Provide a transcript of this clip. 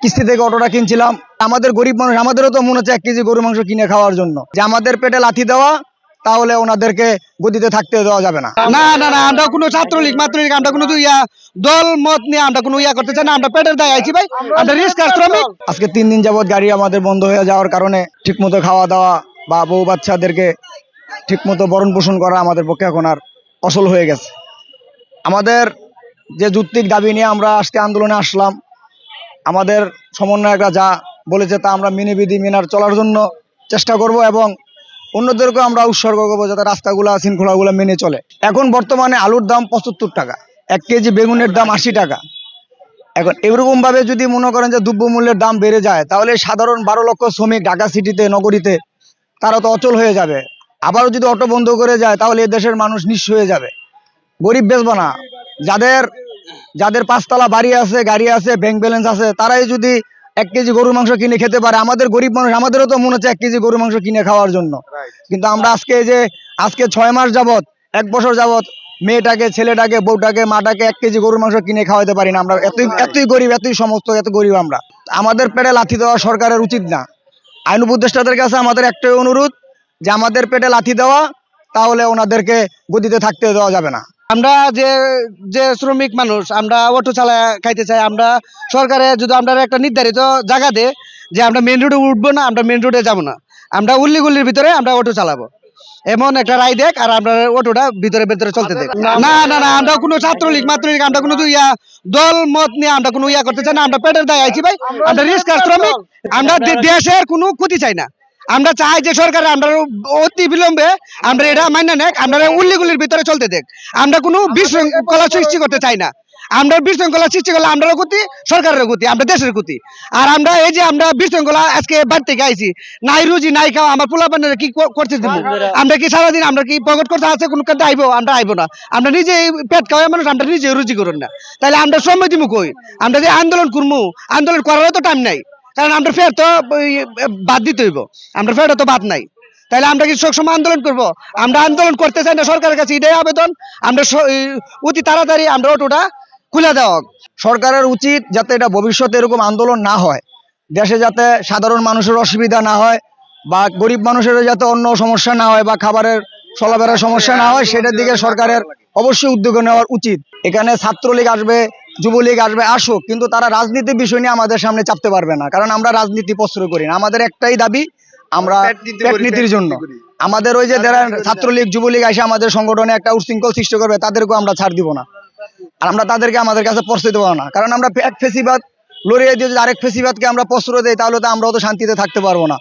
কিস্তি থেকে অটোটা কিনছিলাম। আমাদের গরিব মানুষ, আমাদেরও তো মনে হচ্ছে 1 কেজি গরুর মাংস কিনে খাওয়ার জন্য, যে আমাদের পেটে লাথি দেওয়া, তাহলে ওনাদেরকে গদিতে থাকতে দেওয়া যাবে না। না না না, আমরা কোনো ছাত্রলীগ মাত্রলীগ আমরা কোনো দল মত নিয়ে আমরা কোনো করতে চাই না। আমরা পেটের দায় আইছি ভাই, আমরা রিস্কার শ্রমিক। আজকে 3 দিন যাবত গাড়ি আমাদের বন্ধ হয়ে যাওয়ার কারণে ঠিকমতো খাওয়া দাওয়া বা বউ বাচ্চাদেরকে ঠিকমতো ভরণ পোষণ করা আমাদের পক্ষে এখন আর অসল হয়ে গেছে। আমাদের যে যৌক্তিক দাবি নিয়ে আমরা আজকে আন্দোলনে আসলাম, আমাদের সমন্বয়করা যা বলেছে তা আমরা মেনে বিধি মেনার চলার জন্য চেষ্টা করব এবং অন্যদেরকে আমরা উৎসর্গ করবো যাতে রাস্তাগুলা শৃঙ্খলাগুলো মেনে চলে। এখন বর্তমানে আলুর দাম 75 টাকা, 1 কেজি বেগুনের দাম 80 টাকা। এখন এরকম ভাবে যদি মনে করেন যে দ্রব্যমূল্যের দাম বেড়ে যায়, তাহলে সাধারণ 12 লক্ষ শ্রমিক ঢাকা সিটিতে, নগরীতে তারা তো অচল হয়ে যাবে। আবারও যদি অটো বন্ধ করে যায়, তাহলে এই দেশের মানুষ নিঃস্ব হয়ে যাবে। গরিব বেচবো না। যাদের 5 তলা বাড়ি আছে, গাড়ি আছে, ব্যাংক ব্যালেন্স আছে, তারাই যদি 1 কেজি গরুর মাংস কিনে খেতে পারে, আমাদের গরিব মানুষ, আমাদেরও তো মনে হচ্ছে 1 কেজি গরুর মাংস কিনে খাওয়ার জন্য। কিন্তু আমরা আজকে 6 মাস যাবত, 1 বছর যাবত মেয়েটাকে, ছেলেটাকে, বউটাকে, মাটাকে 1 কেজি গরুর মাংস কিনে খাওয়াতে পারি না। আমরা এতই গরিব, এত গরিব আমরা। আমাদের পেটে লাথি দেওয়া সরকারের উচিত না। আইন উপদেষ্টাদের কাছে আমাদের একটাই অনুরোধ, যে আমাদের পেটে লাথি দেওয়া, তাহলে ওনাদেরকে গদিতে থাকতে দেওয়া যাবে না। আমরা যে যে শ্রমিক মানুষ, আমরা অটো চালায় খাইতে চাই। আমরা সরকারে যদি আমরা একটা নির্ধারিত জায়গা দে যে আমরা মেন রোডে উঠবো না, আমরা মেন রোডে যাবো না, আমরা উল্লিগুল্লির ভিতরে আমরা অটো চালাবো, এমন একটা রায় দেখ, আর আমরা অটোটা ভিতরে ভিতরে চলতে দেখ। না না না, আমরা কোনো ছাত্রলীগ মাত্রলীগ আমরা কোনো দল মত নিয়ে আমরা কোনো করতে চাই না। আমরা পেটের দায় আইছি ভাই, আমরা রিস্কার শ্রমিক। আমরা দেশের কোনো ক্ষতি চাই না। আমরা চাই যে সরকার আমরা অতি বিলম্বে আমরা এটা মাইনা নেক, আমরা উল্লিগুলির ভিতরে চলতে দেখ। আমরা কোনো বিশৃঙ্খলা সৃষ্টি করতে চাই না। আমরা বিশৃঙ্খলা সৃষ্টি করলে আমরাও ক্ষতি, সরকারের ক্ষতি, আমরা দেশের ক্ষতি। আর আমরা এই যে আমরা বিশৃঙ্খলা আজকে বাড়ি থেকে আইছি, নাই রুজি নাই খাওয়া, আমার পোলাপানের কি করতে দিব? আমরা কি সারাদিন আমরা কি পকেট করতে আছে কোনো কাজে আইবো? আমরা আইবো না। আমরা নিজে পেট খাওয়া মানুষ, আমরা নিজে রুজি করুন না, তাহলে আমরা সময় দিব কই? আমরা যে আন্দোলন করবো, আন্দোলন করারও তো টাইম নাই, কারণ আমরা ফের তো বাদ দিতে হইব, আমরা ফের তো বাদ নাই। তাহলে আমরা কি সবসময় আন্দোলন করব? আমরা আন্দোলন করতে চাই না, সরকারের কাছে এটাই আবেদন। আমরা অতি তাড়াতাড়ি আমরা অটোটা খুলে দেওয়া। সরকারের উচিত যাতে এটা ভবিষ্যতে এরকম আন্দোলন না হয়, দেশে যাতে সাধারণ মানুষের অসুবিধা না হয়, বা গরিব মানুষের যাতে অন্য সমস্যা না হয়, বা খাবারের চলাফেরার সমস্যা না হয়, সেটার দিকে সরকারের অবশ্যই উদ্যোগ নেওয়ার উচিত। এখানে ছাত্রলীগ আসবে, যুবলীগ আসবে, আসুক, কিন্তু তারা রাজনীতির বিষয় নিয়ে আমাদের সামনে চাপতে পারবে না, কারণ আমরা রাজনীতি প্রশ্রয় করি না। আমাদের একটাই দাবি, আমরা পেট নীতির জন্য। আমাদের ওই যে যারা ছাত্রলীগ, যুবলীগ এসে আমাদের সংগঠনে একটা উচ্ছৃঙ্খল সৃষ্টি করবে, তাদেরকেও আমরা ছাড় দিব না। আর আমরা তাদেরকে আমাদের কাছে প্রশ্রয় দেবো না, কারণ আমরা এক ফেসিবাদ লড়িয়ে দিয়ে যদি আরেক ফেসিবাদকে আমরা প্রশ্রয় দেই, তাহলে তো আমরাও তো শান্তিতে থাকতে পারবো না।